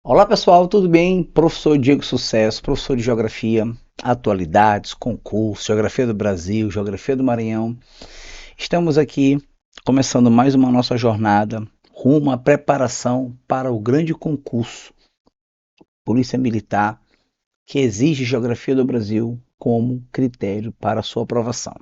Olá pessoal, tudo bem? Professor Diego Sucesso, professor de Geografia, atualidades, concurso, Geografia do Brasil, Geografia do Maranhão. Estamos aqui começando mais uma nossa jornada rumo à preparação para o grande concurso Polícia Militar que exige Geografia do Brasil como critério para a sua aprovação.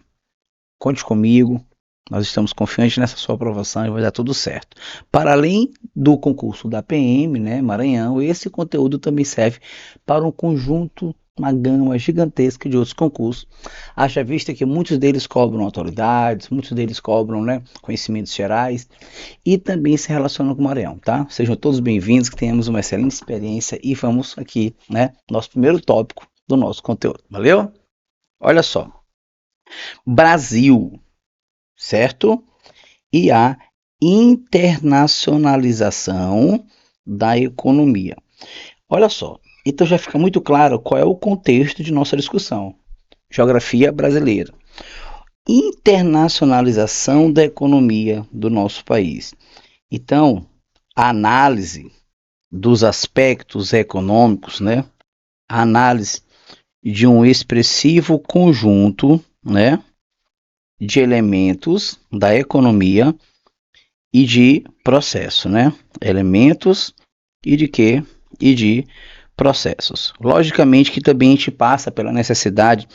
Conte comigo, nós estamos confiantes nessa sua aprovação e vai dar tudo certo. Para além do concurso da PM, né, Maranhão, esse conteúdo também serve para um conjunto, uma gama gigantesca de outros concursos. Haja vista que muitos deles cobram autoridades, muitos deles cobram, né, conhecimentos gerais e também se relacionam com o Maranhão, tá? Sejam todos bem-vindos, que tenhamos uma excelente experiência e vamos aqui, né, nosso primeiro tópico do nosso conteúdo. Valeu? Olha só. Brasil, certo? E a internacionalização da economia. Olha só, então já fica muito claro qual é o contexto de nossa discussão. Geografia brasileira. Internacionalização da economia do nosso país. Então, a análise dos aspectos econômicos, né? A análise de um expressivo conjunto, né, de elementos da economia e de processo, né? Elementos e de quê? E de processos. Logicamente que também a gente passa pela necessidade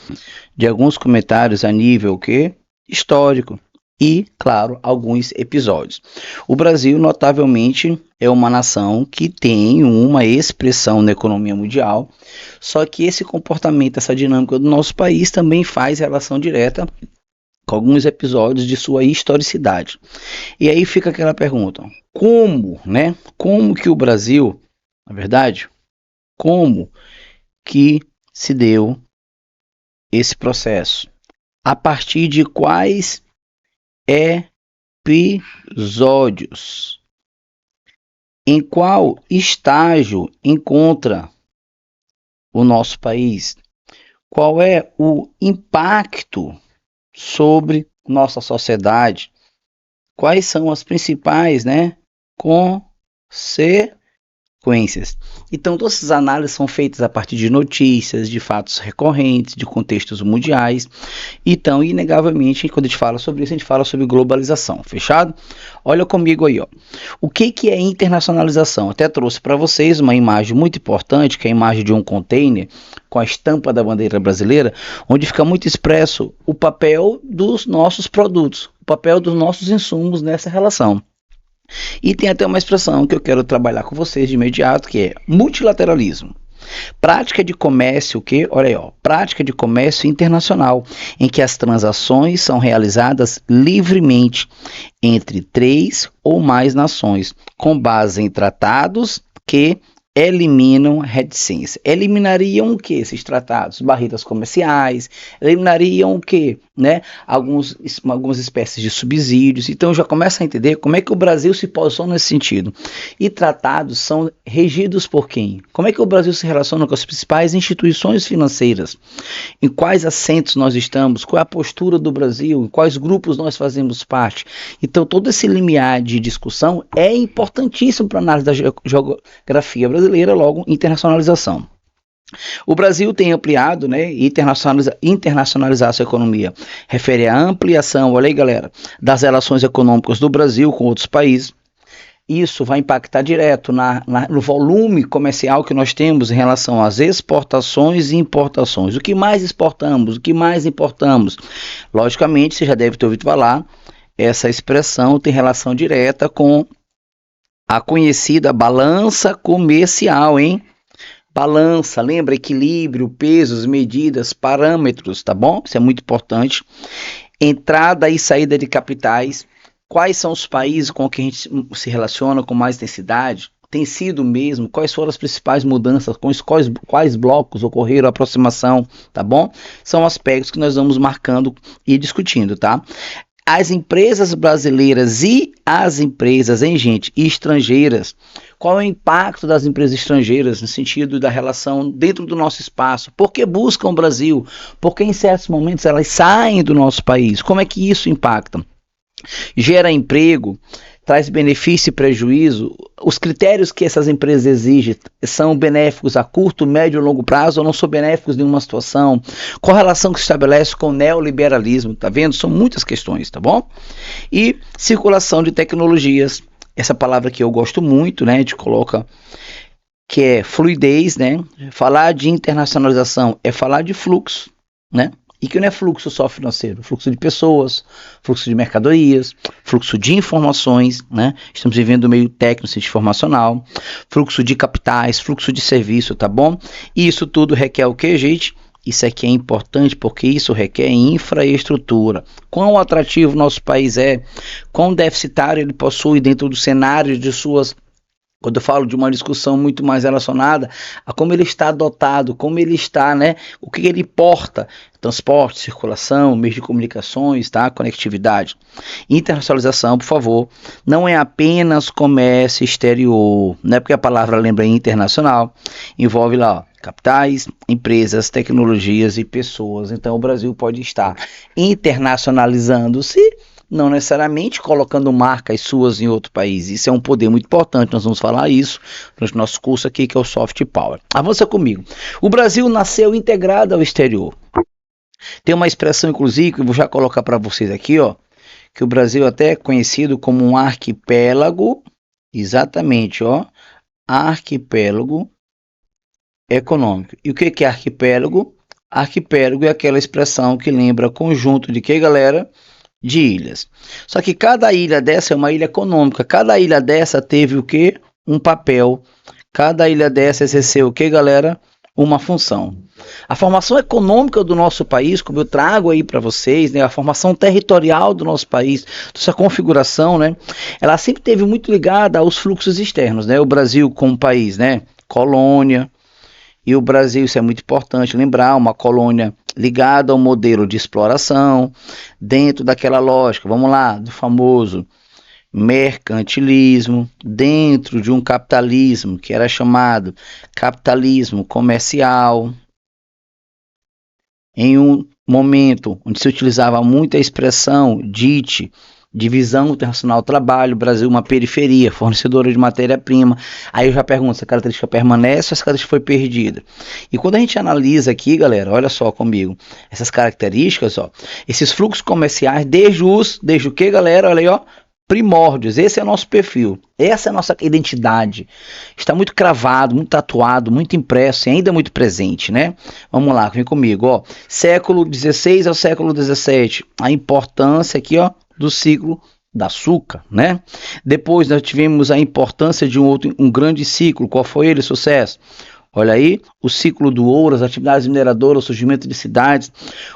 de alguns comentários a nível que histórico e, claro, alguns episódios. O Brasil, notavelmente, é uma nação que tem uma expressão na economia mundial, só que esse comportamento, essa dinâmica do nosso país também faz relação direta com alguns episódios de sua historicidade. E aí fica aquela pergunta: como, né? Como que o Brasil, na verdade, como que se deu esse processo? A partir de quais episódios? Em qual estágio encontra o nosso país? Qual é o impacto sobre nossa sociedade? Quais são as principais, né, consequências? Então, todas essas análises são feitas a partir de notícias, de fatos recorrentes, de contextos mundiais. Então, inegavelmente, quando a gente fala sobre isso, a gente fala sobre globalização. Fechado? Olha comigo aí, ó. O que é internacionalização? Até trouxe para vocês uma imagem muito importante, que é a imagem de um container com a estampa da bandeira brasileira, onde fica muito expresso o papel dos nossos produtos, o papel dos nossos insumos nessa relação. E tem até uma expressão que eu quero trabalhar com vocês de imediato, que é multilateralismo. Prática de comércio, o que? Olha aí, ó, prática de comércio internacional, em que as transações são realizadas livremente entre 3 ou mais nações, com base em tratados que eliminam reticência. Eliminariam o que esses tratados? Barreiras comerciais, eliminariam o que? Né? Algumas espécies de subsídios. Então já começa a entender como é que o Brasil se posiciona nesse sentido. E tratados são regidos por quem? Como é que o Brasil se relaciona com as principais instituições financeiras? Em quais assentos nós estamos? Qual é a postura do Brasil? Em quais grupos nós fazemos parte? Então todo esse limiar de discussão é importantíssimo para a análise da geografia brasileira, logo internacionalização. O Brasil tem ampliado, né, internacionalizar a sua economia. Refere à ampliação, olha aí galera, das relações econômicas do Brasil com outros países. Isso vai impactar direto no volume comercial que nós temos em relação às exportações e importações. O que mais exportamos? O que mais importamos? Logicamente, você já deve ter ouvido falar, essa expressão tem relação direta com a conhecida balança comercial, hein? Balança, lembra? Equilíbrio, pesos, medidas, parâmetros, tá bom? Isso é muito importante. Entrada e saída de capitais. Quais são os países com que a gente se relaciona com mais intensidade? Tem sido mesmo? Quais foram as principais mudanças? Quais blocos ocorreram a aproximação, tá bom? São aspectos que nós vamos marcando e discutindo, tá? As empresas brasileiras e as empresas, gente, estrangeiras. Qual é o impacto das empresas estrangeiras no sentido da relação dentro do nosso espaço? Por que buscam o Brasil? Porque em certos momentos elas saem do nosso país? Como é que isso impacta? gera emprego, traz benefício e prejuízo. Os critérios que essas empresas exigem são benéficos a curto, médio e longo prazo ou não são benéficos em nenhuma situação? Qual a relação que se estabelece com o neoliberalismo? Tá vendo? São muitas questões, tá bom? E circulação de tecnologias. Essa palavra que eu gosto muito, né? A gente coloca que é fluidez, né? Falar de internacionalização é falar de fluxo, né? E que não é fluxo só financeiro, fluxo de pessoas, fluxo de mercadorias, fluxo de informações, né? Estamos vivendo o meio técnico e informacional, fluxo de capitais, fluxo de serviço, tá bom? E isso tudo requer o que, gente? Isso aqui é importante porque isso requer infraestrutura. Quão atrativo nosso país é, quão deficitário ele possui dentro do cenário de suas... Quando eu falo de uma discussão muito mais relacionada a como ele está dotado, como ele está, né? O que ele porta, transporte, circulação, meios de comunicações, tá? Conectividade. Internacionalização, por favor, não é apenas comércio exterior, não é porque a palavra lembra internacional, envolve lá, ó, capitais, empresas, tecnologias e pessoas. Então o Brasil pode estar internacionalizando-se, não necessariamente colocando marcas suas em outro país. Isso é um poder muito importante, nós vamos falar isso no nosso curso aqui, que é o Soft Power. Avança comigo. O Brasil nasceu integrado ao exterior. Tem uma expressão, inclusive, que eu vou já colocar para vocês aqui, ó, que o Brasil até é conhecido como um arquipélago, exatamente, ó, arquipélago econômico. E o que é arquipélago? Arquipélago é aquela expressão que lembra conjunto de que, galera? De ilhas. Só que cada ilha dessa é uma ilha econômica. Cada ilha dessa teve o que? Um papel. Cada ilha dessa exerceu o que, galera? Uma função. A formação econômica do nosso país, como eu trago aí para vocês, né, a formação territorial do nosso país, essa configuração, né, ela sempre teve muito ligada aos fluxos externos, né? O Brasil como país, né, colônia. E o Brasil, isso é muito importante lembrar, uma colônia ligada ao modelo de exploração, dentro daquela lógica, vamos lá, do famoso mercantilismo, dentro de um capitalismo que era chamado capitalismo comercial, em um momento onde se utilizava muito a expressão DIT, Divisão Internacional do Trabalho, Brasil uma periferia, fornecedora de matéria-prima. Aí eu já pergunto se a característica permanece ou essa característica foi perdida. E quando a gente analisa aqui, galera, olha só comigo, essas características, ó, esses fluxos comerciais, desde o que, galera? Olha aí, ó, primórdios, esse é o nosso perfil, essa é a nossa identidade, está muito cravado, muito tatuado, muito impresso e ainda muito presente, né? Vamos lá, vem comigo, ó, século XVI ao século XVII, a importância aqui, ó, do ciclo da açúcar, né? Depois nós tivemos a importância de um grande ciclo, qual foi ele, sucesso? Olha aí, o ciclo do ouro, as atividades mineradoras, o surgimento de cidades,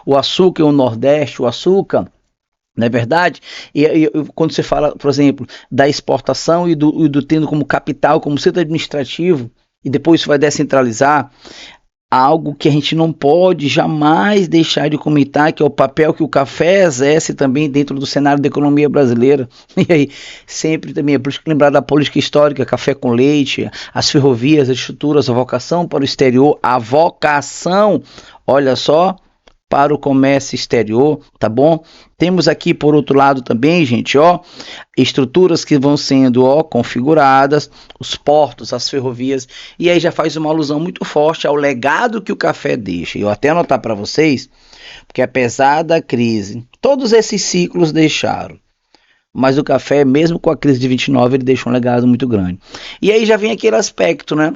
o açúcar e o Nordeste, o açúcar, não é verdade? E quando você fala, por exemplo, da exportação e do tendo como capital, como centro administrativo, e depois isso vai descentralizar, algo que a gente não pode jamais deixar de comentar, que é o papel que o café exerce também dentro do cenário da economia brasileira. E aí, sempre também é por isso que lembrar da política histórica, café com leite, as ferrovias, as estruturas, a vocação para o exterior, a vocação, olha só, para o comércio exterior, tá bom? Temos aqui por outro lado também, gente, ó, estruturas que vão sendo, ó, configuradas, os portos, as ferrovias, e aí já faz uma alusão muito forte ao legado que o café deixa. Eu até anotar para vocês, porque apesar da crise, todos esses ciclos deixaram, mas o café, mesmo com a crise de 29, ele deixa um legado muito grande. E aí já vem aquele aspecto, né?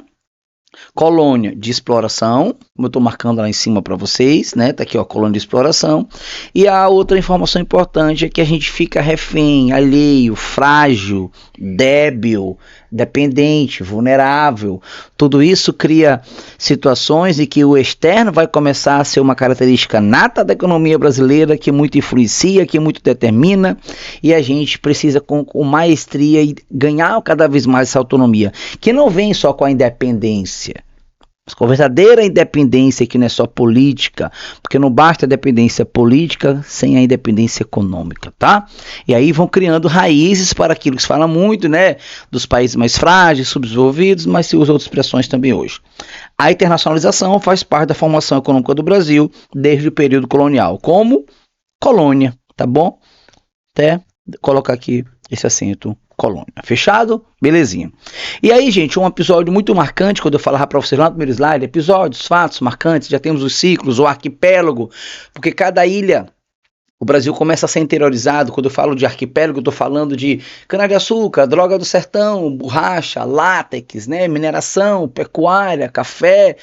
Colônia de exploração, como eu estou marcando lá em cima para vocês, né? Tá aqui, ó, colônia de exploração. E a outra informação importante é que a gente fica refém, alheio, frágil, débil, dependente, vulnerável. Tudo isso cria situações em que o externo vai começar a ser uma característica nata da economia brasileira, que muito influencia, que muito determina, e a gente precisa com maestria e ganhar cada vez mais essa autonomia, que não vem só com a independência, mas com a verdadeira independência, que não é só política, porque não basta a dependência política sem a independência econômica, tá? E aí vão criando raízes para aquilo que se fala muito, né, dos países mais frágeis, subdesenvolvidos, mas se usa outras expressões também hoje. A internacionalização faz parte da formação econômica do Brasil desde o período colonial, como colônia, tá bom? Até colocar aqui esse acento colônia. Fechado? Belezinha. E aí, gente, um episódio muito marcante, quando eu falava para vocês lá no primeiro slide, episódios, fatos marcantes, já temos os ciclos, o arquipélago, porque cada ilha, o Brasil começa a ser interiorizado. Quando eu falo de arquipélago, eu estou falando de cana-de-açúcar, droga do sertão, borracha, látex, né, mineração, pecuária, café.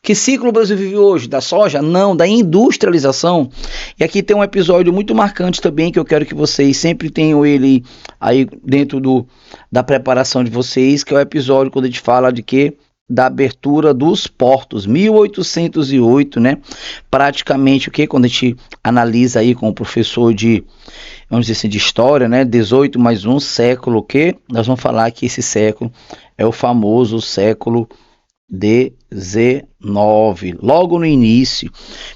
Que ciclo o Brasil vive hoje? Da soja? Não, da industrialização. E aqui tem um episódio muito marcante também, que eu quero que vocês sempre tenham ele aí dentro da preparação de vocês, que é o episódio quando a gente fala de quê? Da abertura dos portos, 1808, né? Praticamente o que? Quando a gente analisa aí com o professor de, vamos dizer assim, de história, né? 18 mais 1, século o quê? Nós vamos falar que esse século é o famoso século XIX, logo no início,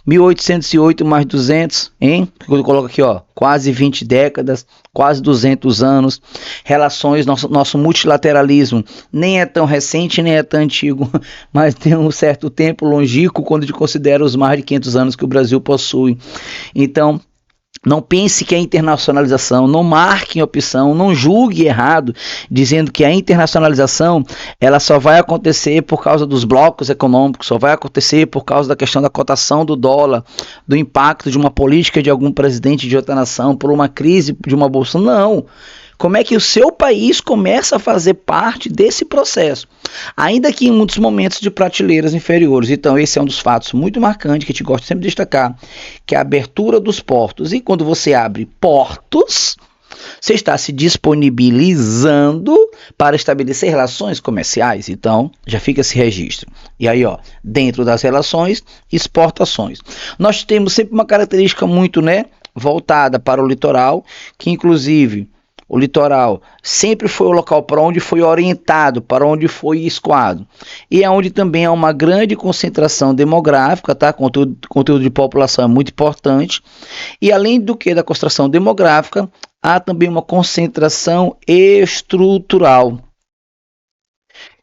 1808 mais 200, hein? Eu coloco aqui, ó, quase 20 décadas, quase 200 anos, relações, nosso multilateralismo nem é tão recente, nem é tão antigo, mas tem um certo tempo longínquo quando a gente considera os mais de 500 anos que o Brasil possui. Então, não pense que a internacionalização, não marque em opção, não julgue errado, dizendo que a internacionalização ela só vai acontecer por causa dos blocos econômicos, só vai acontecer por causa da questão da cotação do dólar, do impacto de uma política de algum presidente de outra nação, por uma crise de uma bolsa. Não. Como é que o seu país começa a fazer parte desse processo? Ainda que em muitos momentos de prateleiras inferiores. Então esse é um dos fatos muito marcantes que a gente gosta sempre de destacar, que é a abertura dos portos. E quando você abre portos, você está se disponibilizando para estabelecer relações comerciais. Então já fica esse registro. E aí, ó, dentro das relações, exportações. Nós temos sempre uma característica muito, né, voltada para o litoral, que inclusive o litoral sempre foi o local para onde foi orientado, para onde foi escoado. E é onde também há uma grande concentração demográfica, tá? Conteúdo de população é muito importante. E além do que da concentração demográfica, há também uma concentração estrutural.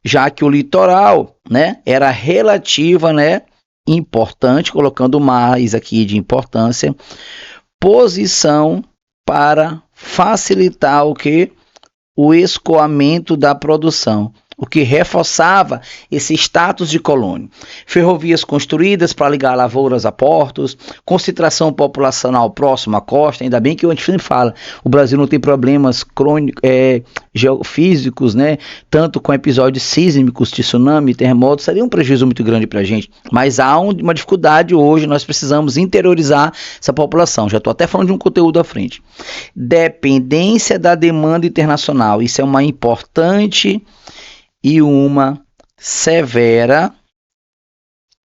Já que o litoral, né, era relativa, né, importante, colocando mais aqui de importância, posição para facilitar o que? O escoamento da produção, o que reforçava esse status de colônia. Ferrovias construídas para ligar lavouras a portos, concentração populacional próxima à costa. Ainda bem que a gente sempre fala, o Brasil não tem problemas crônicos, geofísicos, né? Tanto com episódios sísmicos, tsunami, terremotos, seria um prejuízo muito grande para a gente. Mas há uma dificuldade hoje, nós precisamos interiorizar essa população. Já estou até falando de um conteúdo à frente. Dependência da demanda internacional. Isso é uma importante e uma severa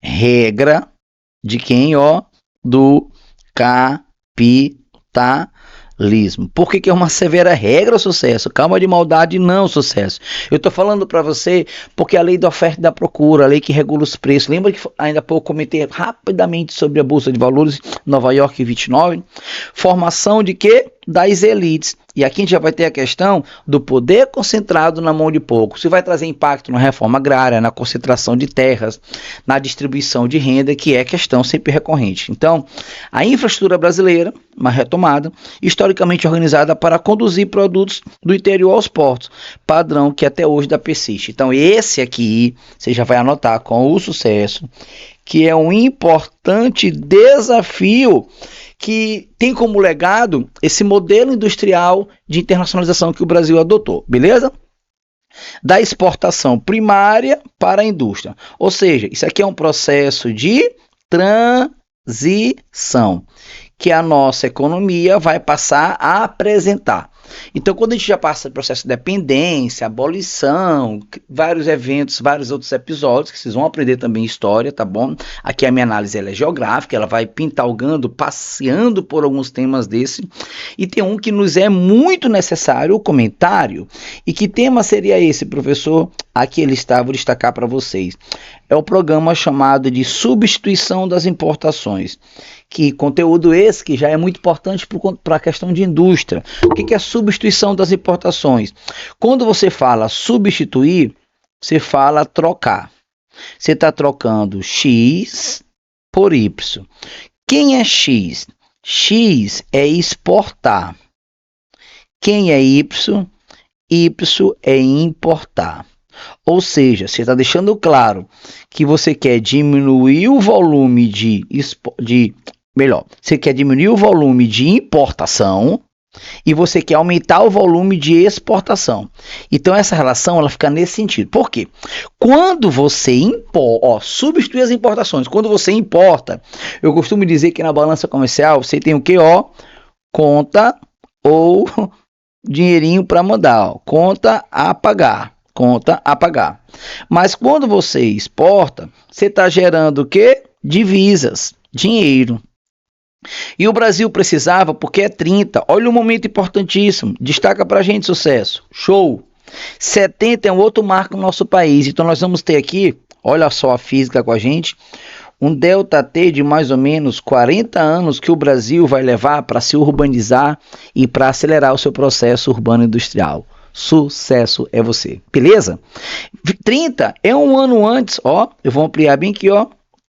regra de quem, ó? Do capitalismo. Por que é uma severa regra, sucesso? Calma de maldade, não, sucesso. Eu estou falando para você porque a lei da oferta e da procura, a lei que regula os preços. Lembra que ainda há pouco comentei rapidamente sobre a Bolsa de Valores Nova York 29? Formação de quê? Das elites. E aqui a gente já vai ter a questão do poder concentrado na mão de poucos. Isso vai trazer impacto na reforma agrária, na concentração de terras, na distribuição de renda, que é questão sempre recorrente. Então, a infraestrutura brasileira, uma retomada, historicamente organizada para conduzir produtos do interior aos portos, padrão que até hoje dá persiste. Então, esse aqui, você já vai anotar com o sucesso, que é um importante desafio que tem como legado esse modelo industrial de internacionalização que o Brasil adotou, beleza? Da exportação primária para a indústria. Ou seja, isso aqui é um processo de transição que a nossa economia vai passar a apresentar. Então, quando a gente já passa pelo processo de dependência, abolição, vários eventos, vários outros episódios, que vocês vão aprender também história, tá bom? Aqui a minha análise ela é geográfica, ela vai pintalgando, passeando por alguns temas desse. E tem um que nos é muito necessário, o comentário. E que tema seria esse, professor? Aqui ele está, vou destacar para vocês. É o programa chamado de substituição das importações. Que conteúdo esse que já é muito importante para a questão de indústria. O que é a substituição das importações? Quando você fala substituir, você fala trocar. Você está trocando X por Y. Quem é X? X é exportar. Quem é Y? Y é importar. Ou seja, você está deixando claro que você quer diminuir o volume você quer diminuir o volume de importação e você quer aumentar o volume de exportação. Então essa relação ela fica nesse sentido. Por quê? Quando você substitui as importações, quando você importa, eu costumo dizer que na balança comercial você tem o que? Conta ou dinheirinho para mandar, conta a pagar. Mas quando você exporta, você está gerando o quê? Divisas, dinheiro. E o Brasil precisava, porque é 30. Olha um momento importantíssimo. Destaca para a gente, Sucesso. Show. 70 é um outro marco no nosso país. Então nós vamos ter aqui, olha só a física com a gente, um delta T de mais ou menos 40 anos que o Brasil vai levar para se urbanizar e para acelerar o seu processo urbano industrial. Sucesso é você. Beleza? 30 é um ano antes, eu vou ampliar bem aqui,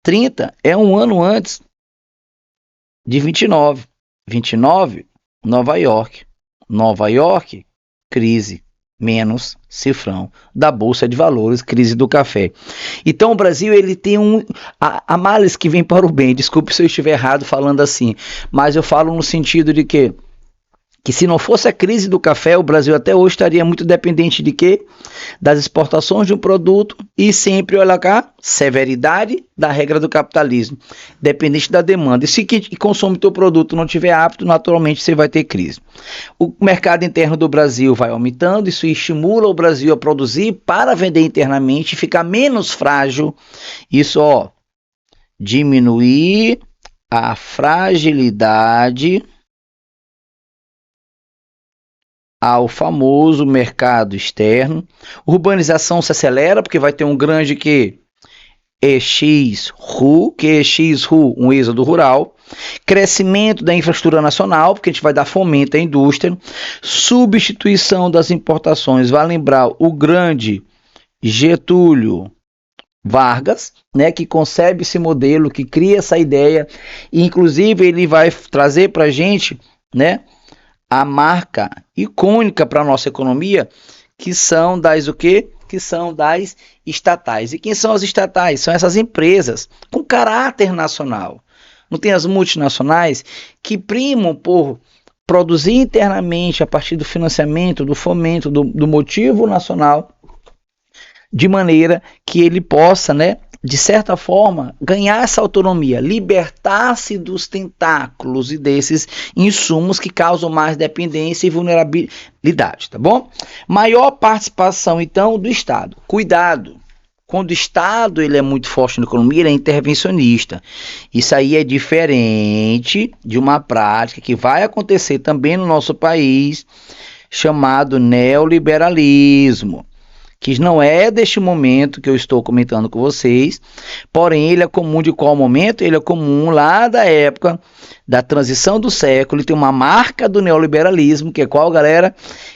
30 é um ano antes de 29. 29, Nova York. Nova York, crise, menos cifrão da Bolsa de Valores, crise do café. Então o Brasil ele tem a males que vem para o bem. Desculpe se eu estiver errado falando assim, mas eu falo no sentido de que se não fosse a crise do café, o Brasil até hoje estaria muito dependente de quê? Das exportações de um produto e sempre, olha cá, severidade da regra do capitalismo, dependente da demanda. E se quem consome teu produto não estiver apto, naturalmente você vai ter crise. O mercado interno do Brasil vai aumentando, isso estimula o Brasil a produzir para vender internamente e ficar menos frágil. Isso, diminuir a fragilidade ao famoso mercado externo. Urbanização se acelera porque vai ter um grande EX-RU, um êxodo rural. Crescimento da infraestrutura nacional, porque a gente vai dar fomento à indústria. Substituição das importações, vai lembrar o grande Getúlio Vargas, né, que concebe esse modelo, que cria essa ideia, e inclusive ele vai trazer para a gente, né, a marca icônica para a nossa economia, que são das que são das estatais. E quem são as estatais? São essas empresas com caráter nacional. Não tem as multinacionais que primam por produzir internamente a partir do financiamento, do fomento, do motivo nacional, de maneira que ele possa, né, de certa forma, ganhar essa autonomia, libertar-se dos tentáculos e desses insumos que causam mais dependência e vulnerabilidade, tá bom? Maior participação, então, do Estado. Cuidado, quando o Estado ele é muito forte na economia, ele é intervencionista. Isso aí é diferente de uma prática que vai acontecer também no nosso país, chamado neoliberalismo, que não é deste momento que eu estou comentando com vocês, porém ele é comum de qual momento? Ele é comum lá da época da transição do século, ele tem uma marca do neoliberalismo, que é qual, galera?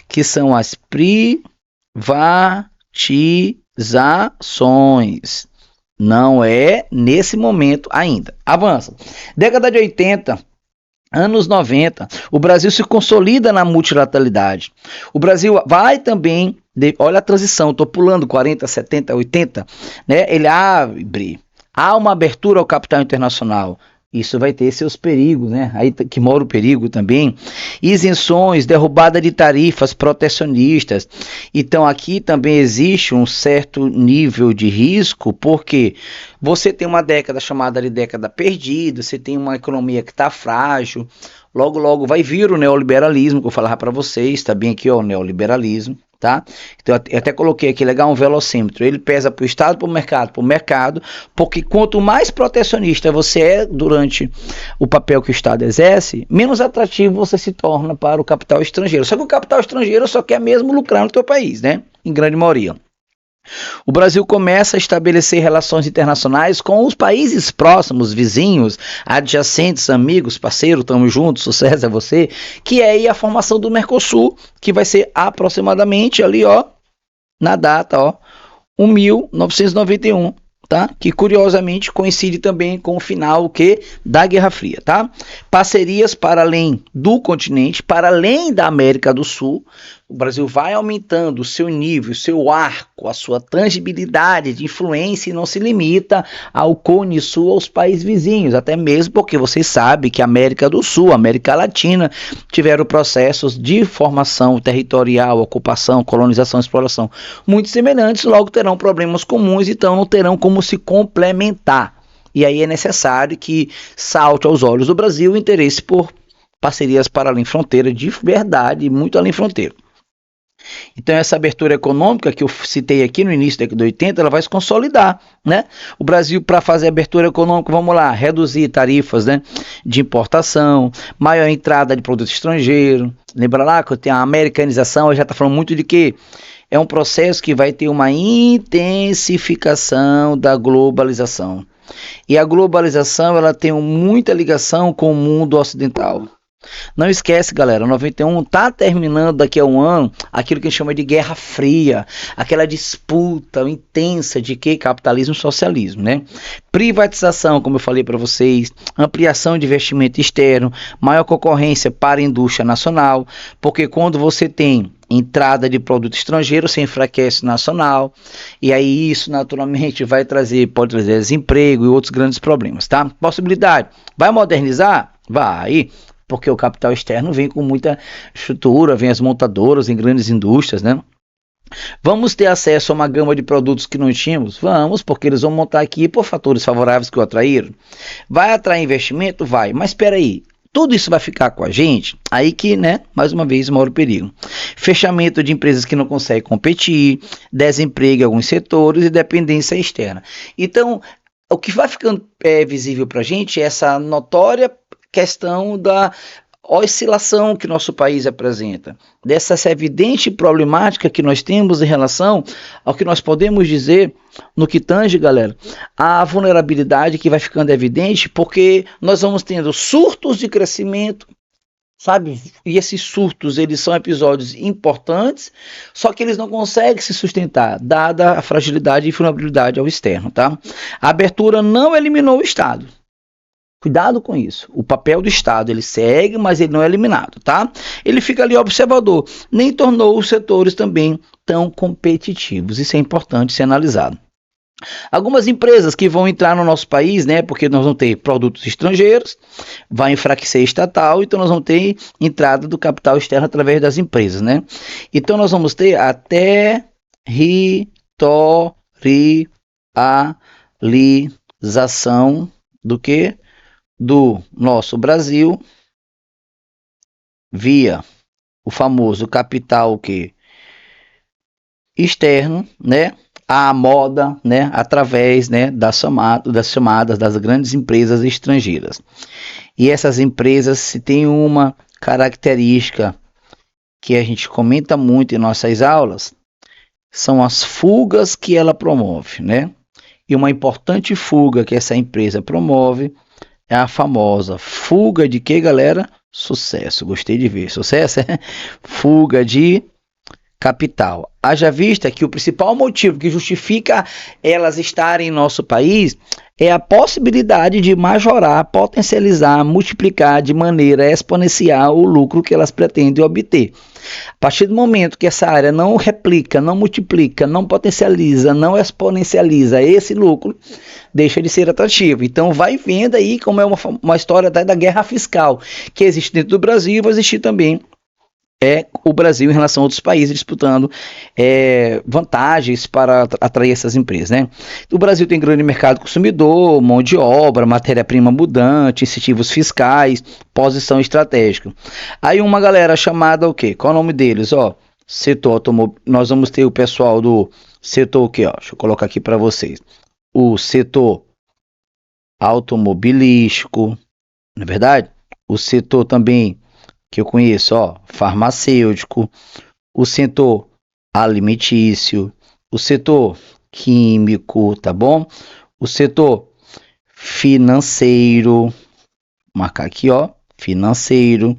Que são as privatizações. Não é nesse momento ainda. Avança. Década de 80, anos 90, o Brasil se consolida na multilateralidade. O Brasil vai também, olha a transição, estou pulando 40, 70, 80, né? Ele há uma abertura ao capital internacional. Isso vai ter seus perigos, né? Aí que mora o perigo também. Isenções, derrubada de tarifas protecionistas. Então aqui também existe um certo nível de risco, porque você tem uma década chamada de década perdida, você tem uma economia que está frágil, logo vai vir o neoliberalismo, que eu falava para vocês, está bem aqui, o neoliberalismo. Tá? Então eu até coloquei aqui legal um velocímetro, ele pesa para o Estado, para o mercado, porque quanto mais protecionista você é durante o papel que o Estado exerce, menos atrativo você se torna para o capital estrangeiro. Só que o capital estrangeiro só quer mesmo lucrar no teu país, né? Em grande maioria. O Brasil começa a estabelecer relações internacionais com os países próximos, vizinhos, adjacentes, amigos, parceiros, estamos juntos, sucesso é você, que é aí a formação do Mercosul, que vai ser aproximadamente ali, na data, 1991, tá? Que curiosamente coincide também com o final da Guerra Fria, tá? Parcerias para além do continente, para além da América do Sul. O Brasil vai aumentando o seu nível, o seu arco, a sua tangibilidade de influência e não se limita ao Cone Sul, aos países vizinhos, até mesmo porque vocês sabem que a América do Sul, a América Latina, tiveram processos de formação territorial, ocupação, colonização, exploração muito semelhantes, logo terão problemas comuns, então não terão como se complementar. E aí é necessário que salte aos olhos do Brasil o interesse por parcerias para além fronteira, de verdade, muito além fronteira. Então essa abertura econômica que eu citei aqui no início da década de 80, ela vai se consolidar, né? O Brasil, para fazer abertura econômica, vamos lá, reduzir tarifas, né, de importação, maior entrada de produtos estrangeiros. Lembra lá que tem a americanização, já está falando muito de quê? É um processo que vai ter uma intensificação da globalização. E a globalização, ela tem muita ligação com o mundo ocidental. Não esquece, galera, 91 está terminando daqui a um ano aquilo que a gente chama de Guerra Fria, aquela disputa intensa de capitalismo e socialismo, né? Privatização, como eu falei para vocês, ampliação de investimento externo, maior concorrência para a indústria nacional, porque quando você tem entrada de produto estrangeiro, você enfraquece o nacional, e aí isso naturalmente pode trazer desemprego e outros grandes problemas, tá? Possibilidade, vai modernizar? Vai, porque o capital externo vem com muita estrutura, vem as montadoras em grandes indústrias, né? Vamos ter acesso a uma gama de produtos que não tínhamos? Vamos, porque eles vão montar aqui por fatores favoráveis que o atraíram. Vai atrair investimento? Vai, mas espera aí. Tudo isso vai ficar com a gente? Aí que, né, mais uma vez, mora o perigo. Fechamento de empresas que não conseguem competir, desemprego em alguns setores e dependência externa. Então, o que vai ficando visível para a gente é essa notória questão da oscilação que nosso país apresenta, dessa evidente problemática que nós temos em relação ao que nós podemos dizer no que tange, galera, a vulnerabilidade que vai ficando evidente, porque nós vamos tendo surtos de crescimento, sabe? E esses surtos, eles são episódios importantes, só que eles não conseguem se sustentar, dada a fragilidade e vulnerabilidade ao externo, tá? A abertura não eliminou o Estado. Cuidado com isso. O papel do Estado, ele segue, mas ele não é eliminado, tá? Ele fica ali observador. Nem tornou os setores também tão competitivos. Isso é importante ser analisado. Algumas empresas que vão entrar no nosso país, né? Porque nós vamos ter produtos estrangeiros, vai enfraquecer estatal, então nós vamos ter entrada do capital externo através das empresas, né? Então nós vamos ter a territorialização do que? Do nosso Brasil via o famoso capital externo, né, à moda, né, através, né, das chamadas das grandes empresas estrangeiras. E essas empresas se têm uma característica que a gente comenta muito em nossas aulas, são as fugas que ela promove, né? E uma importante fuga que essa empresa promove é a famosa fuga de quê, galera? Sucesso. Gostei de ver. Sucesso é fuga de capital. Haja vista que o principal motivo que justifica elas estarem em nosso país é a possibilidade de majorar, potencializar, multiplicar de maneira exponencial o lucro que elas pretendem obter. A partir do momento que essa área não replica, não multiplica, não potencializa, não exponencializa esse lucro, deixa de ser atrativo. Então vai vendo aí como é uma história da guerra fiscal que existe dentro do Brasil e vai existir também o Brasil em relação a outros países disputando vantagens para atrair essas empresas, né? O Brasil tem grande mercado consumidor, mão de obra, matéria-prima abundante, incentivos fiscais, posição estratégica. Aí uma galera chamada o quê? Qual é o nome deles? Setor automobilístico. Nós vamos ter o pessoal do setor o quê? Deixa eu colocar aqui para vocês. O setor automobilístico, não é verdade? O setor também que eu conheço, farmacêutico, o setor alimentício, o setor químico, tá bom? O setor financeiro, marcar aqui, financeiro,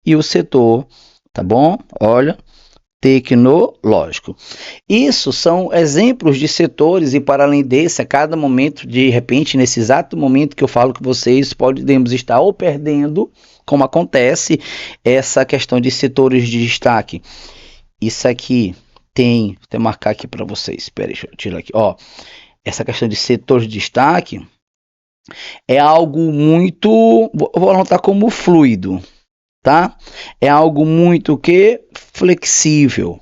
e o setor, tá bom? Olha, tecnológico. Isso são exemplos de setores e para além desse, a cada momento, de repente, nesse exato momento que eu falo com vocês, podemos estar ou perdendo, como acontece, essa questão de setores de destaque. Isso aqui tem, vou até marcar aqui para vocês, espera, deixa eu tirar aqui, ó, essa questão de setores de destaque é algo muito, vou anotar como fluido, tá? É algo muito flexível.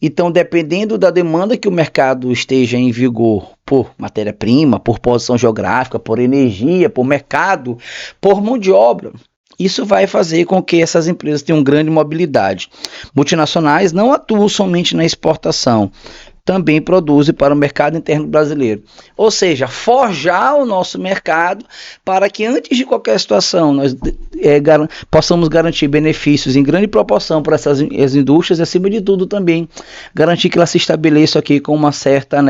Então, dependendo da demanda que o mercado esteja em vigor por matéria-prima, por posição geográfica, por energia, por mercado, por mão de obra, isso vai fazer com que essas empresas tenham grande mobilidade. Multinacionais não atuam somente na exportação, também produzem para o mercado interno brasileiro. Ou seja, forjar o nosso mercado para que antes de qualquer situação nós possamos garantir benefícios em grande proporção para essas indústrias e acima de tudo também garantir que elas se estabeleçam aqui com uma certa,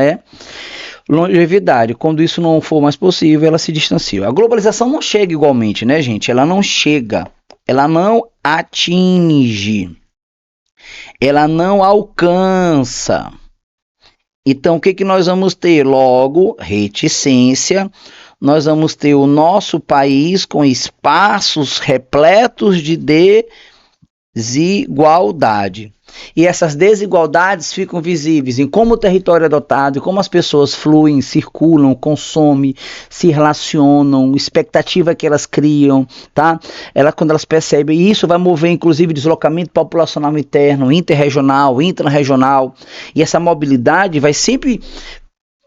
longevidade. Quando isso não for mais possível, ela se distancia. A globalização não chega igualmente, né, gente? Ela não chega, ela não atinge, ela não alcança. Então, o que nós vamos ter? Logo, reticência, nós vamos ter o nosso país com espaços repletos de desigualdade. E essas desigualdades ficam visíveis em como o território é dotado, como as pessoas fluem, circulam, consomem, se relacionam, expectativa que elas criam, tá? Quando elas percebem isso, vai mover inclusive deslocamento populacional interno, interregional, intrarregional, e essa mobilidade vai sempre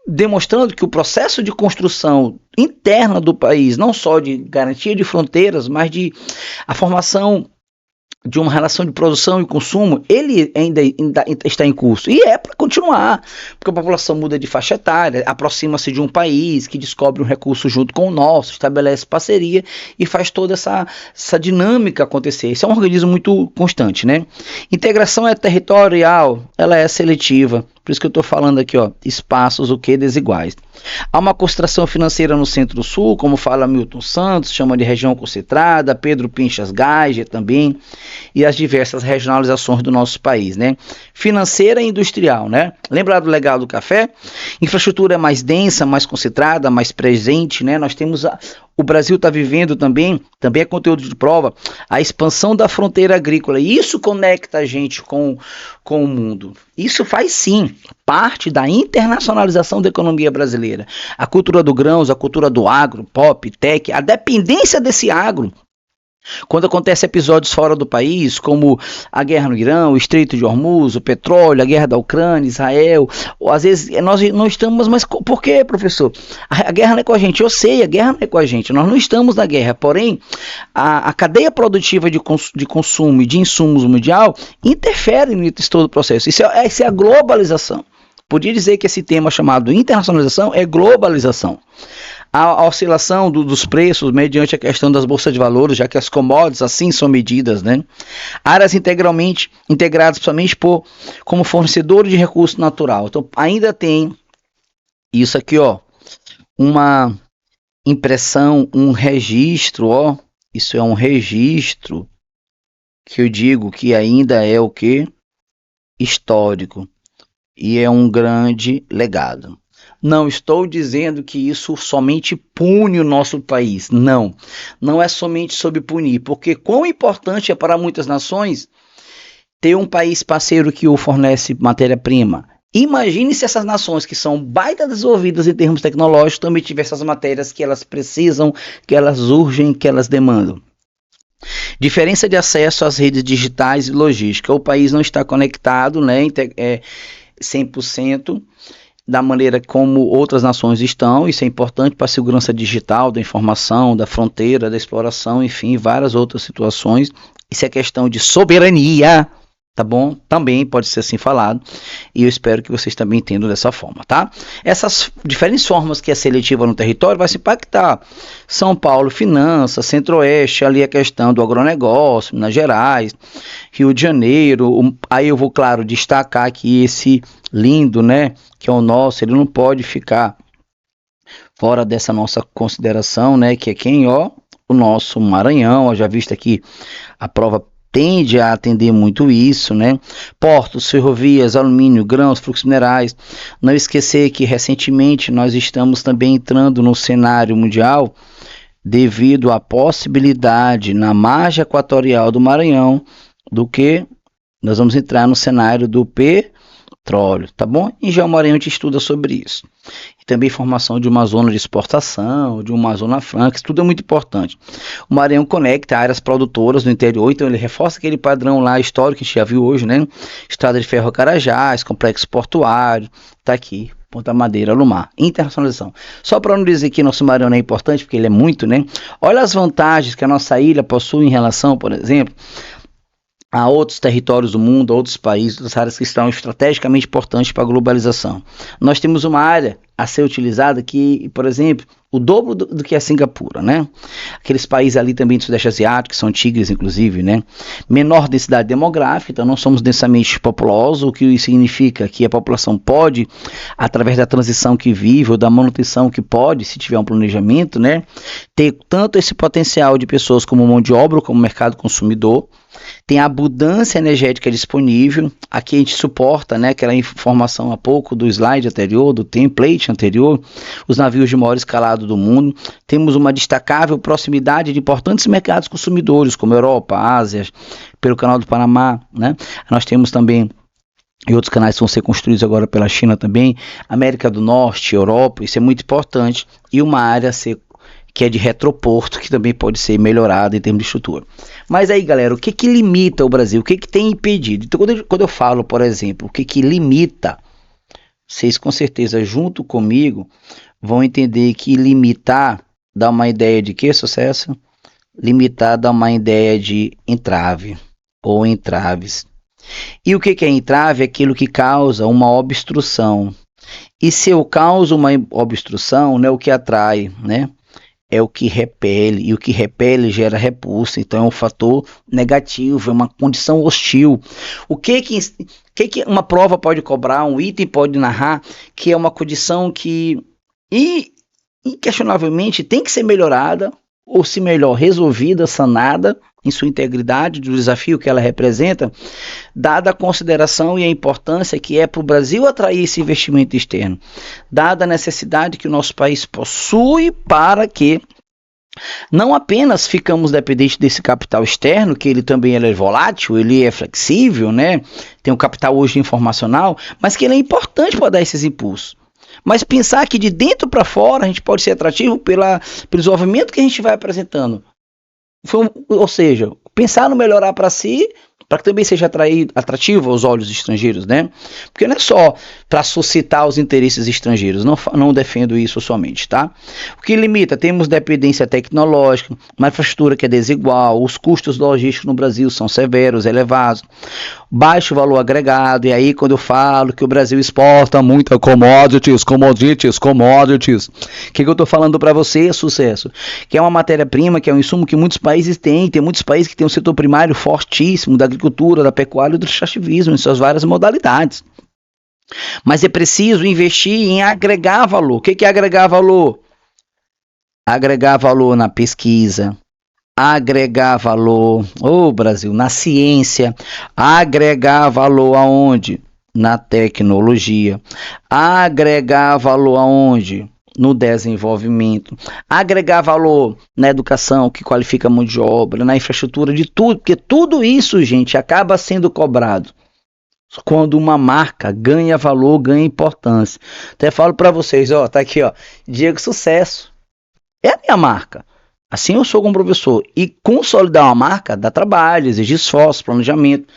demonstrando que o processo de construção interna do país, não só de garantia de fronteiras, mas de a formação de uma relação de produção e consumo, ele ainda está em curso. E é para continuar, porque a população muda de faixa etária, aproxima-se de um país que descobre um recurso junto com o nosso, estabelece parceria e faz toda essa dinâmica acontecer. Isso é um organismo muito constante, né? Integração é territorial, ela é seletiva. Por isso que eu estou falando aqui, ó, espaços desiguais. Há uma concentração financeira no Centro-Sul, como fala Milton Santos, chama de região concentrada, Pedro Pinchas Geiger também, e as diversas regionalizações do nosso país, né? Financeira e industrial, né? Lembra do legado do café? Infraestrutura é mais densa, mais concentrada, mais presente, né? Nós temos o Brasil está vivendo também é conteúdo de prova, a expansão da fronteira agrícola. E isso conecta a gente com o mundo. Isso faz sim parte da internacionalização da economia brasileira. A cultura do grãos, a cultura do agro, pop, tech, a dependência desse agro. Quando acontecem episódios fora do país, como a guerra no Irã, o Estreito de Hormuz, o petróleo, a guerra da Ucrânia, Israel, ou às vezes nós não estamos, mas por quê, professor? A guerra não é com a gente, eu sei, a guerra não é com a gente, nós não estamos na guerra, porém, a cadeia produtiva de consumo e de insumos mundial interfere nesse todo o processo, isso é a globalização. Podia dizer que esse tema chamado internacionalização é globalização. A oscilação dos preços mediante a questão das bolsas de valores, já que as commodities assim são medidas, né? Áreas integralmente integradas somente como fornecedor de recurso natural. Então, ainda tem isso aqui, ó, uma impressão, um registro, ó, isso é um registro que eu digo que ainda é o que? Histórico. E é um grande legado. Não estou dizendo que isso somente pune o nosso país. Não é somente sobre punir, porque quão importante é para muitas nações ter um país parceiro que o fornece matéria-prima. Imagine se essas nações que são baita desenvolvidas em termos tecnológicos também tivessem essas matérias que elas precisam, que elas urgem, que elas demandam. Diferença de acesso às redes digitais e logística. O país não está conectado, 100%. Da maneira como outras nações estão, isso é importante para a segurança digital, da informação, da fronteira, da exploração, enfim, várias outras situações. Isso é questão de soberania, tá bom? Também pode ser assim falado, e eu espero que vocês também entendam dessa forma, tá? Essas diferentes formas que é seletiva no território vai se impactar. São Paulo, finanças, Centro-Oeste, ali a questão do agronegócio, Minas Gerais, Rio de Janeiro, aí eu vou, claro, destacar aqui esse lindo, que é o nosso, ele não pode ficar fora dessa nossa consideração, que é quem, ó, o nosso Maranhão, ó, já visto aqui a prova tende a atender muito isso, né? Portos, ferrovias, alumínio, grãos, fluxos minerais. Não esquecer que recentemente nós estamos também entrando no cenário mundial devido à possibilidade na margem equatorial do Maranhão do que nós vamos entrar no cenário do petróleo, tá bom? Em Maranhão a gente estuda sobre isso. E também formação de uma zona de exportação, de uma zona franca, isso tudo é muito importante. O Maranhão conecta áreas produtoras do interior, então ele reforça aquele padrão lá histórico que a gente já viu hoje, né? Estrada de ferro Carajás, complexo portuário, tá aqui. Ponta Madeira, Alumar, internacionalização. Só para não dizer que nosso Maranhão não é importante, porque ele é muito, né? Olha as vantagens que a nossa ilha possui em relação, por exemplo, a outros territórios do mundo, a outros países, outras áreas que estão estrategicamente importantes para a globalização. Nós temos uma área a ser utilizada que, por exemplo, o dobro do que é Singapura, né? Aqueles países ali também do Sudeste Asiático, que são tigres, inclusive, né? Menor densidade demográfica, então não somos densamente populosos, o que isso significa que a população pode, através da transição que vive ou da manutenção que pode, se tiver um planejamento, né? Ter tanto esse potencial de pessoas como mão de obra, como mercado consumidor. Tem a abundância energética disponível. Aqui a gente suporta, né, aquela informação há pouco do slide anterior, do template anterior, os navios de maior escalado do mundo. Temos uma destacável proximidade de importantes mercados consumidores, como Europa, Ásia, pelo Canal do Panamá, né? Nós temos também e outros canais que vão ser construídos agora pela China também, América do Norte, Europa, isso é muito importante. E uma área que é de retroporto, que também pode ser melhorada em termos de estrutura. Mas aí, galera, o que limita o Brasil? O que tem impedido? Então, quando eu falo, por exemplo, o que limita, vocês com certeza, junto comigo, vão entender que limitar dá uma ideia de que sucesso? Limitar dá uma ideia de entrave ou entraves. E o que é entrave? É aquilo que causa uma obstrução. E se eu causo uma obstrução, não é o que atrai, né? É o que repele, e o que repele gera repulsa, então é um fator negativo, é uma condição hostil. O que uma prova pode cobrar, um item pode narrar, que é uma condição que inquestionavelmente tem que ser melhorada, ou se melhor, resolvida, sanada, em sua integridade, do desafio que ela representa, dada a consideração e a importância que é para o Brasil atrair esse investimento externo, dada a necessidade que o nosso país possui para que não apenas ficamos dependentes desse capital externo, que ele também é volátil, ele é flexível, né? Tem um capital hoje informacional, mas que ele é importante para dar esses impulsos. Mas pensar que de dentro para fora a gente pode ser atrativo pelo desenvolvimento que a gente vai apresentando. Ou seja, pensar no melhorar para si, para que também seja atrativo aos olhos estrangeiros, né? Porque não é só para suscitar os interesses estrangeiros, não defendo isso somente, tá? O que limita, temos dependência tecnológica, uma infraestrutura que é desigual, os custos logísticos no Brasil são severos, elevados, baixo valor agregado, e aí quando eu falo que o Brasil exporta muita commodities, o que eu estou falando para você é sucesso, que é uma matéria-prima, que é um insumo que muitos países têm, tem muitos países que têm um setor primário fortíssimo, da agricultura, da pecuária e do extrativismo, em suas várias modalidades. Mas é preciso investir em agregar valor. O que é agregar valor? Agregar valor na pesquisa, agregar valor, Brasil, na ciência, agregar valor aonde? Na tecnologia, agregar valor aonde? No desenvolvimento, agregar valor na educação, que qualifica a mão de obra, na infraestrutura, de tudo, porque tudo isso, gente, acaba sendo cobrado quando uma marca ganha valor, ganha importância. Até falo para vocês, tá aqui, Diego Sucesso, é a minha marca. Assim eu sou como professor, e consolidar uma marca dá trabalho, exige esforço, planejamento,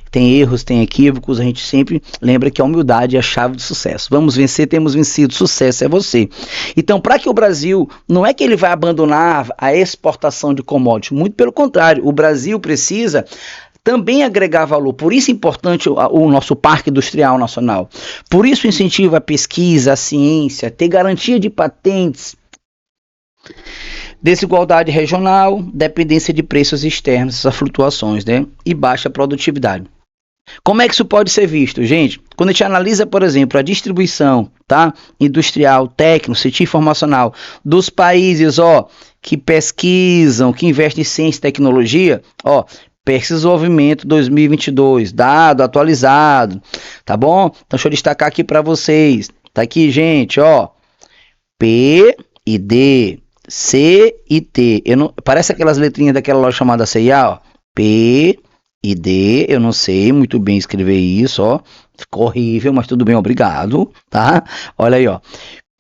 tem erros, tem equívocos, a gente sempre lembra que a humildade é a chave do sucesso. Vamos vencer, temos vencido, sucesso é você. Então, para que o Brasil, não é que ele vai abandonar a exportação de commodities, muito pelo contrário, o Brasil precisa também agregar valor, por isso é importante o nosso parque industrial nacional, por isso incentiva a pesquisa, a ciência, ter garantia de patentes, desigualdade regional, dependência de preços externos, essas flutuações, né? E baixa produtividade. Como é que isso pode ser visto, gente? Quando a gente analisa, por exemplo, a distribuição, tá? Industrial, técnico, científico informacional dos países, que pesquisam, que investem em ciência e tecnologia, Pesquisa e Desenvolvimento 2022, dado atualizado, tá bom? Então deixa eu destacar aqui para vocês. Tá aqui, gente, ó. P e D, C e T. Parece aquelas letrinhas daquela loja chamada C&A, ó. P e D, eu não sei muito bem escrever isso, ó. Ficou horrível, mas tudo bem, obrigado, tá? Olha aí, ó.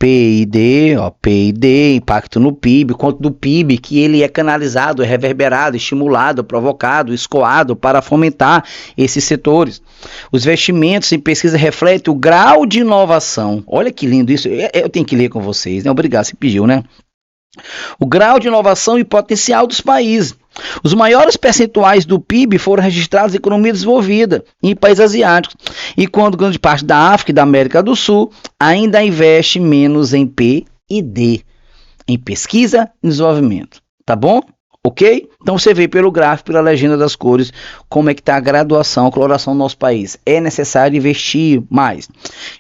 PID, ó, PID, impacto no PIB, quanto do PIB que ele é canalizado, é reverberado, estimulado, provocado, escoado para fomentar esses setores. Os investimentos em pesquisa refletem o grau de inovação. Olha que lindo isso, eu tenho que ler com vocês, né? Obrigado, você pediu, né? O grau de inovação e potencial dos países. Os maiores percentuais do PIB foram registrados em economia desenvolvida, em países asiáticos, enquanto grande parte da África e da América do Sul ainda investe menos em P e D, em pesquisa e desenvolvimento. Tá bom? Ok? Então você vê pelo gráfico, pela legenda das cores, como é que está a graduação, a coloração do nosso país. É necessário investir mais.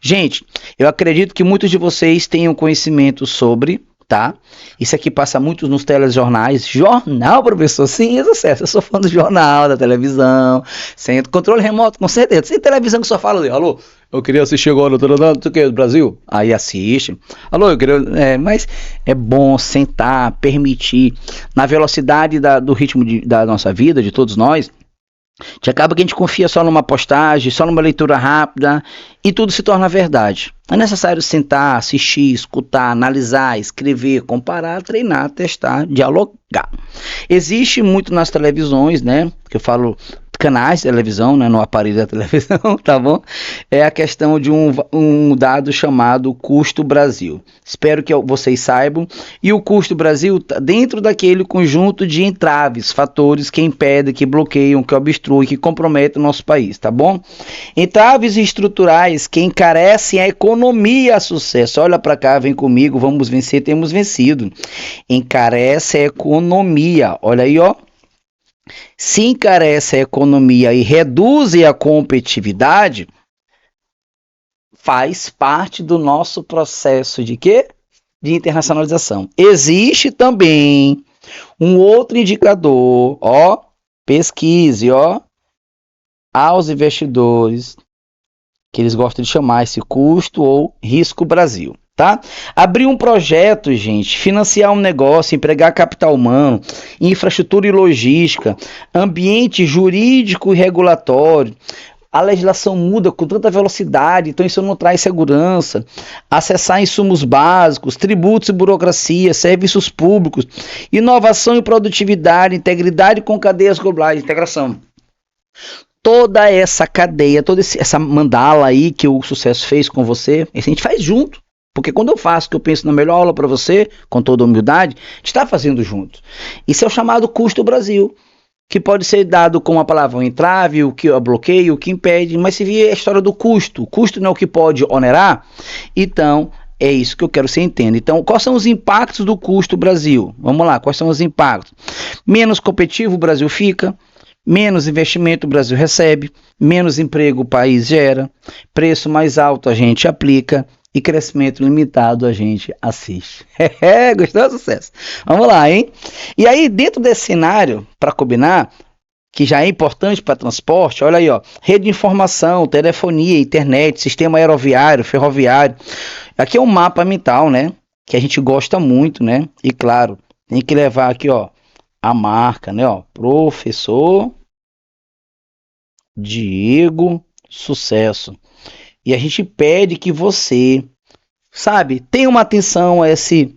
Gente, eu acredito que muitos de vocês tenham conhecimento sobre... Tá? Isso aqui passa muito nos telejornais. Jornal, professor? Sim, eu sou fã do jornal, da televisão. Sem controle remoto, com certeza. Sem televisão que só fala ali, alô, eu queria assistir agora do Brasil. Aí assiste. Alô, eu queria... mas é bom sentar, permitir. Na velocidade do ritmo da nossa vida, de todos nós, acaba que a gente confia só numa postagem, só numa leitura rápida e tudo se torna verdade. É necessário sentar, assistir, escutar, analisar, escrever, comparar, treinar, testar, dialogar. Existe muito nas televisões, né? Que eu falo canais de televisão, né, no aparelho da televisão, tá bom? É a questão de um dado chamado custo Brasil. Espero que vocês saibam. E o custo Brasil está dentro daquele conjunto de entraves, fatores que impedem, que bloqueiam, que obstruem, que comprometem o nosso país, tá bom? Entraves estruturais que encarecem a economia a sucesso. Olha para cá, vem comigo, vamos vencer, temos vencido. Encarece a economia. Olha aí, ó. Se encarece a economia e reduz a competitividade, faz parte do nosso processo de quê? De internacionalização. Existe também um outro indicador, ó, pesquise, ó, aos investidores, que eles gostam de chamar esse custo ou risco Brasil. Tá? Abrir um projeto, gente, financiar um negócio, empregar capital humano, infraestrutura e logística, ambiente jurídico e regulatório. A legislação muda com tanta velocidade, então isso não traz segurança. Acessar insumos básicos, tributos e burocracia, serviços públicos, inovação e produtividade, integridade com cadeias globais, integração. Toda essa cadeia, toda essa mandala aí que o sucesso fez com você, a gente faz junto. Porque quando eu faço, que eu penso na melhor aula para você, com toda humildade, a gente está fazendo junto. Isso é o chamado custo Brasil, que pode ser dado com a palavra um entrave, o que bloqueia, o que impede, mas se vir a história do custo, o custo não é o que pode onerar, então é isso que eu quero que você entenda. Então, quais são os impactos do custo Brasil? Vamos lá, quais são os impactos? Menos competitivo o Brasil fica, menos investimento o Brasil recebe, menos emprego o país gera, preço mais alto a gente aplica, e crescimento limitado a gente assiste. Gostou do sucesso? Vamos lá, hein? E aí, dentro desse cenário, para combinar, que já é importante para transporte, olha aí, ó, rede de informação, telefonia, internet, sistema aeroviário, ferroviário. Aqui é um mapa mental, né? Que a gente gosta muito, né? E claro, tem que levar aqui, ó, a marca, né? Ó, professor Diego Sucesso. E a gente pede que você, sabe, tenha uma atenção a esse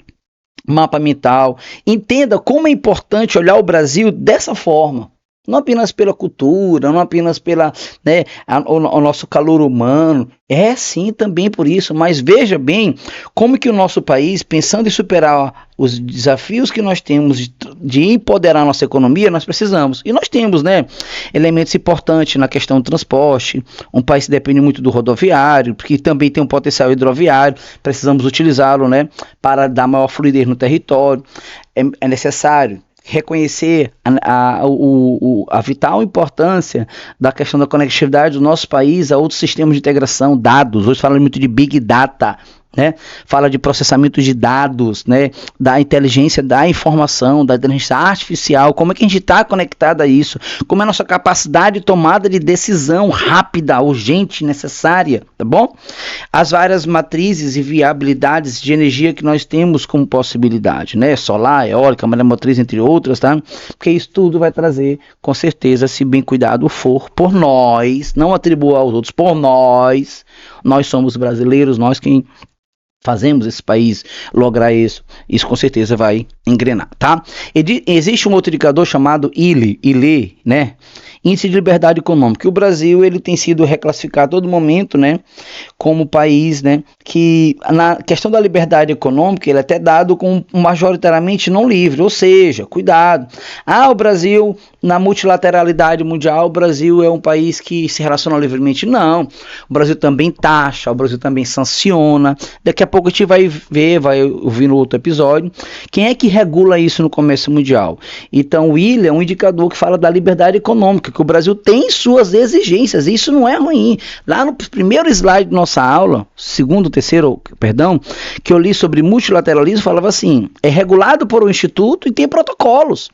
mapa mental, entenda como é importante olhar o Brasil dessa forma. Não apenas pela cultura, não apenas pela, né, o nosso calor humano, é sim também por isso, mas veja bem como que o nosso país, pensando em superar os desafios que nós temos de empoderar a nossa economia, nós precisamos. E nós temos, né, elementos importantes na questão do transporte, um país que depende muito do rodoviário, porque também tem um potencial hidroviário, precisamos utilizá-lo, né, para dar maior fluidez no território, é necessário reconhecer a vital importância da questão da conectividade do nosso país a outros sistemas de integração, dados. Hoje falamos muito de Big Data, né? Fala de processamento de dados, né? Da inteligência da informação, da inteligência artificial, como é que a gente está conectado a isso, como é a nossa capacidade de tomada de decisão rápida, urgente, necessária, tá bom? As várias matrizes e viabilidades de energia que nós temos como possibilidade, né? Solar, eólica, maremotriz, entre outras, tá? Porque isso tudo vai trazer, com certeza, se bem cuidado for por nós, não atribua aos outros, por nós somos brasileiros, nós quem fazemos esse país lograr isso com certeza vai engrenar, tá? Existe um outro indicador chamado ILE, né? Índice de Liberdade Econômica. O Brasil ele tem sido reclassificado a todo momento, né, como país, né, que na questão da liberdade econômica ele é até dado como majoritariamente não livre, ou seja, cuidado. O Brasil na multilateralidade mundial, o Brasil é um país que se relaciona livremente. Não, o Brasil também taxa, o Brasil também sanciona. Daqui a pouco a gente vai ouvir no outro episódio, quem é que regula isso no comércio mundial. Então o ILE é um indicador que fala da liberdade econômica, que o Brasil tem suas exigências, e isso não é ruim. Lá no primeiro slide da nossa aula, terceiro, que eu li sobre multilateralismo, falava assim, é regulado por um instituto e tem protocolos.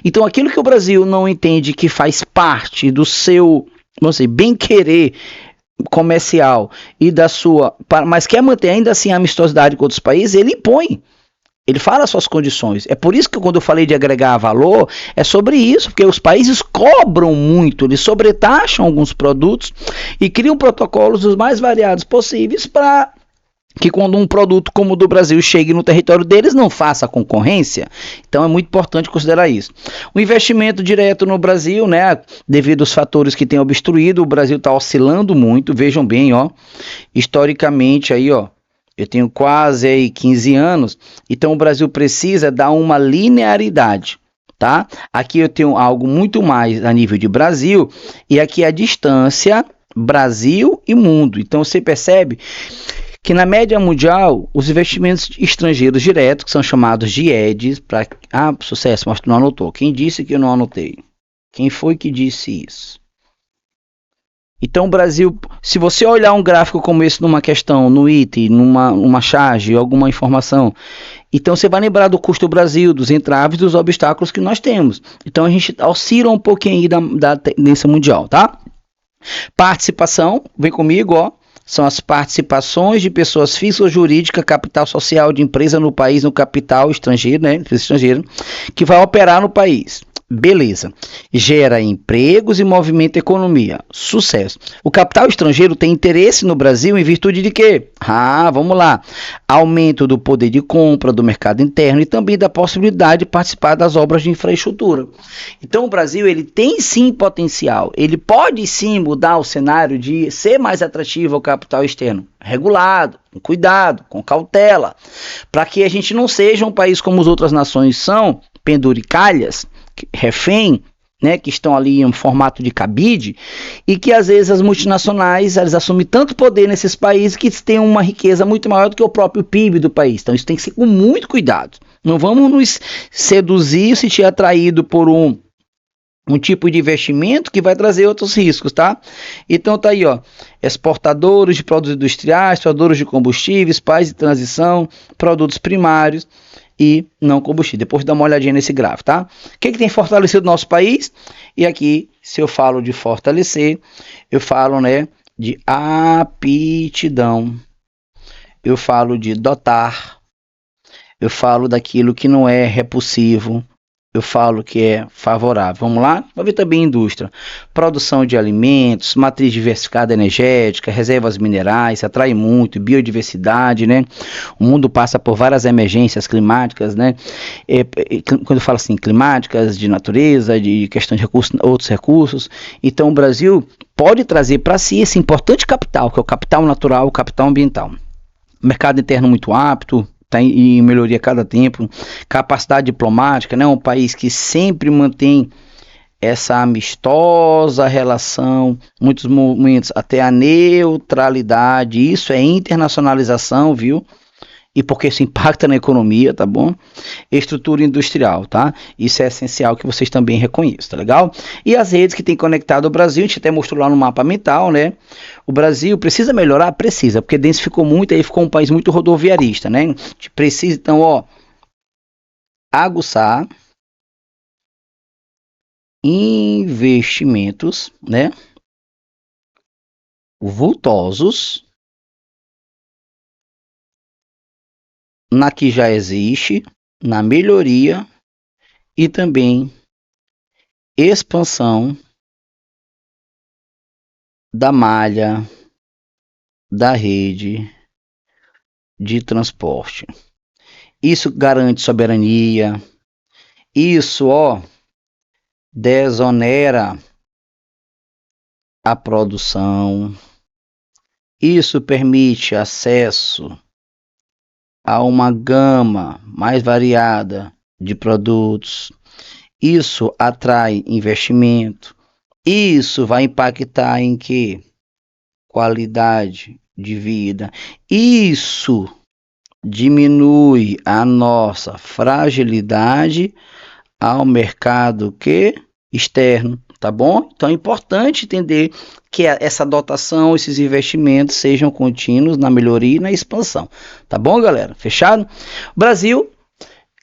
Então aquilo que o Brasil não entende que faz parte do seu, vamos dizer, bem-querer comercial e da sua, mas quer manter ainda assim a amistosidade com outros países, ele impõe. Ele fala as suas condições. É por isso que quando eu falei de agregar valor, é sobre isso, porque os países cobram muito, eles sobretaxam alguns produtos e criam protocolos os mais variados possíveis para que quando um produto como o do Brasil chegue no território deles, não faça concorrência. Então é muito importante considerar isso. O investimento direto no Brasil, né, devido aos fatores que têm obstruído, o Brasil está oscilando muito, vejam bem, ó, historicamente aí, ó, eu tenho quase aí 15 anos, então o Brasil precisa dar uma linearidade, tá? Aqui eu tenho algo muito mais a nível de Brasil, e aqui a distância Brasil e mundo. Então você percebe que na média mundial, os investimentos estrangeiros diretos, que são chamados de EDs, sucesso, mas tu não anotou. Quem disse que eu não anotei? Quem foi que disse isso? Então o Brasil, se você olhar um gráfico como esse numa questão, no item, numa charge, alguma informação, então você vai lembrar do custo do Brasil, dos entraves, dos obstáculos que nós temos. Então a gente oscila um pouquinho aí da tendência mundial, tá? Participação, vem comigo, ó. São as participações de pessoas físicas ou jurídicas, capital social de empresa no país, no capital estrangeiro, né? Estrangeiro, que vai operar no país. Beleza. Gera empregos e movimenta a economia. Sucesso. O capital estrangeiro tem interesse no Brasil em virtude de quê? Vamos lá. Aumento do poder de compra do mercado interno e também da possibilidade de participar das obras de infraestrutura. Então o Brasil ele tem sim potencial. Ele pode sim mudar o cenário de ser mais atrativo ao capital externo. Regulado, com cuidado, com cautela. Para que a gente não seja um país como as outras nações são, penduricalhas, refém, né, que estão ali em um formato de cabide, e que às vezes as multinacionais elas assumem tanto poder nesses países que têm uma riqueza muito maior do que o próprio PIB do país. Então isso tem que ser com muito cuidado. Não vamos nos seduzir, se sentir atraído por um tipo de investimento que vai trazer outros riscos, tá? Então tá aí, ó, exportadores de produtos industriais, exportadores de combustíveis, países de transição, produtos primários e não combustível. Depois dá uma olhadinha nesse gráfico, tá? O que tem fortalecido o nosso país? E aqui, se eu falo de fortalecer, eu falo, né, de aptidão, eu falo de dotar, eu falo daquilo que não é repulsivo, eu falo que é favorável. Vamos lá? Vai ver também indústria. Produção de alimentos, matriz diversificada energética, reservas minerais, atrai muito, biodiversidade, né? O mundo passa por várias emergências climáticas, né? Quando eu falo assim, climáticas, de natureza, de questão de recursos, outros recursos. Então o Brasil pode trazer para si esse importante capital, que é o capital natural, o capital ambiental. Mercado interno muito apto, está em melhoria a cada tempo, capacidade diplomática, né? Um país que sempre mantém essa amistosa relação, muitos momentos até a neutralidade, isso é internacionalização, viu? e porque isso impacta na economia, tá bom? Estrutura industrial, tá? Isso é essencial que vocês também reconheçam, tá legal? E as redes que tem conectado o Brasil, a gente até mostrou lá no mapa mental, né? O Brasil precisa melhorar? Precisa, porque densificou muito, aí ficou um país muito rodoviarista, né? A gente precisa, então, ó, aguçar investimentos, né? Vultosos na que já existe, na melhoria e também expansão da malha da rede de transporte. Isso garante soberania. Isso, ó, desonera a produção. Isso permite acesso a uma gama mais variada de produtos. Isso atrai investimento. Isso vai impactar em que? Qualidade de vida. Isso diminui a nossa fragilidade ao mercado que externo, tá bom? Então é importante entender que essa dotação, esses investimentos sejam contínuos na melhoria e na expansão, tá bom, galera? Fechado? O Brasil,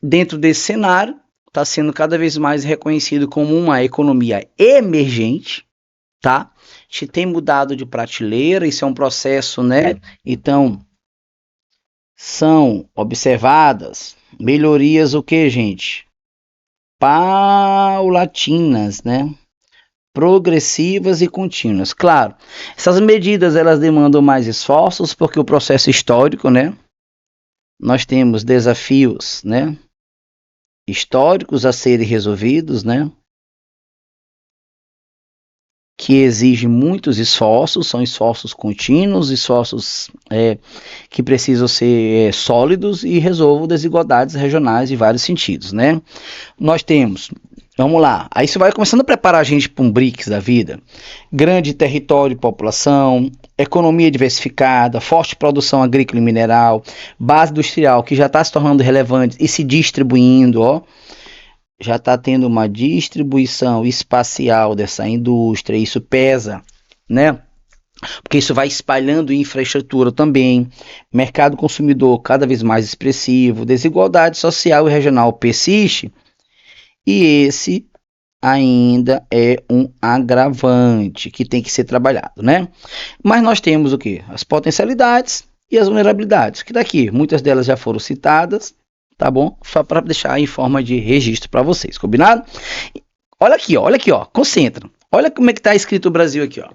dentro desse cenário, está sendo cada vez mais reconhecido como uma economia emergente, tá? A gente tem mudado de prateleira, isso é um processo, né? Então, são observadas melhorias o que, gente? Paulatinas, né? Progressivas e contínuas. Claro, essas medidas elas demandam mais esforços porque o processo histórico, né? Nós temos desafios, né? Históricos a serem resolvidos, né? Que exigem muitos esforços, são esforços contínuos, esforços que precisam ser sólidos e resolvam desigualdades regionais em vários sentidos, né? Nós temos, vamos lá, aí isso vai começando a preparar a gente para um BRICS da vida, grande território e população, economia diversificada, forte produção agrícola e mineral, base industrial que já está se tornando relevante e se distribuindo, ó, já está tendo uma distribuição espacial dessa indústria, isso pesa, né? Porque isso vai espalhando infraestrutura também, mercado consumidor cada vez mais expressivo, desigualdade social e regional persiste, e esse ainda é um agravante que tem que ser trabalhado, né? Mas nós temos o que? As potencialidades e as vulnerabilidades, que daqui, muitas delas já foram citadas, tá bom? Só para deixar em forma de registro para vocês, combinado? Olha aqui, ó, concentra. Olha como é que tá escrito o Brasil aqui, ó.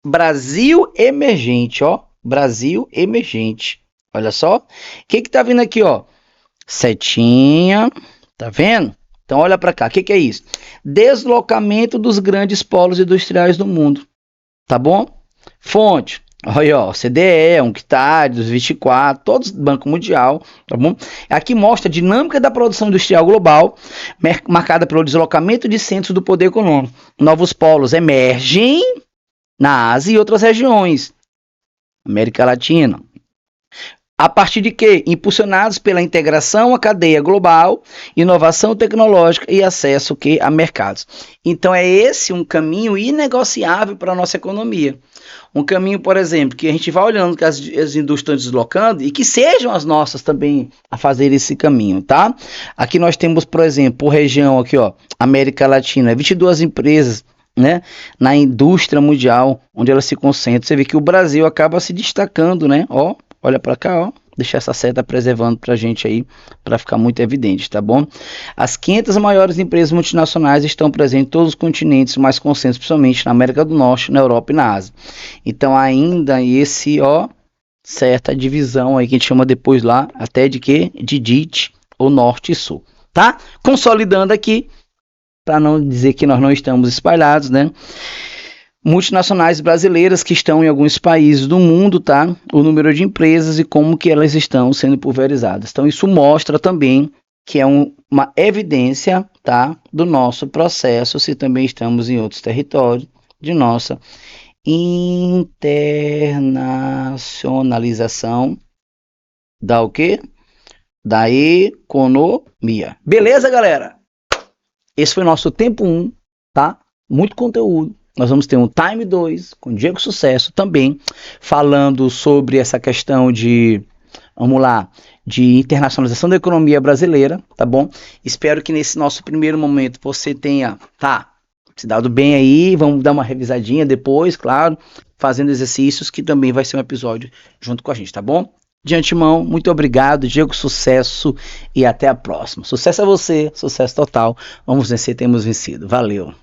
Brasil emergente, ó. Brasil emergente. Olha só. O que tá vindo aqui, ó? Setinha. Tá vendo? Então olha para cá. O que é isso? Deslocamento dos grandes polos industriais do mundo. Tá bom? Fonte. Olha, ó, CDE, UNCTAD, dos 24, todos do Banco Mundial, tá bom? Aqui mostra a dinâmica da produção industrial global, marcada pelo deslocamento de centros do poder econômico. Novos polos emergem na Ásia e outras regiões, América Latina. A partir de quê? Impulsionados pela integração à cadeia global, inovação tecnológica e acesso a mercados. Então é esse um caminho inegociável para a nossa economia. Um caminho, por exemplo, que a gente vai olhando que as indústrias estão deslocando e que sejam as nossas também a fazer esse caminho, tá? Aqui nós temos, por exemplo, por região aqui, ó, América Latina, 22 empresas, né, na indústria mundial, onde ela se concentra. Você vê que o Brasil acaba se destacando, né? Ó, olha para cá, ó. Deixar essa seta preservando para a gente aí, para ficar muito evidente, tá bom? As 500 maiores empresas multinacionais estão presentes em todos os continentes, mais concentram principalmente na América do Norte, na Europa e na Ásia. Então ainda esse, ó, certa divisão aí que a gente chama depois lá, até de quê? De DIT, ou Norte e Sul, tá? Consolidando aqui, para não dizer que nós não estamos espalhados, né? Multinacionais brasileiras que estão em alguns países do mundo, tá? O número de empresas e como que elas estão sendo pulverizadas. Então isso mostra também que é uma evidência, tá? Do nosso processo, se também estamos em outros territórios, de nossa internacionalização da o quê? da economia. Beleza, galera? Esse foi o nosso tempo 1, tá? Muito conteúdo. Nós vamos ter um Time 2 com Diego Sucesso também, falando sobre essa questão de, vamos lá, de internacionalização da economia brasileira, tá bom? Espero que nesse nosso primeiro momento você tenha, se dado bem aí. Vamos dar uma revisadinha depois, claro, fazendo exercícios, que também vai ser um episódio junto com a gente, tá bom? De antemão, muito obrigado, Diego, sucesso e até a próxima. Sucesso a você, sucesso total. Vamos vencer, temos vencido. Valeu!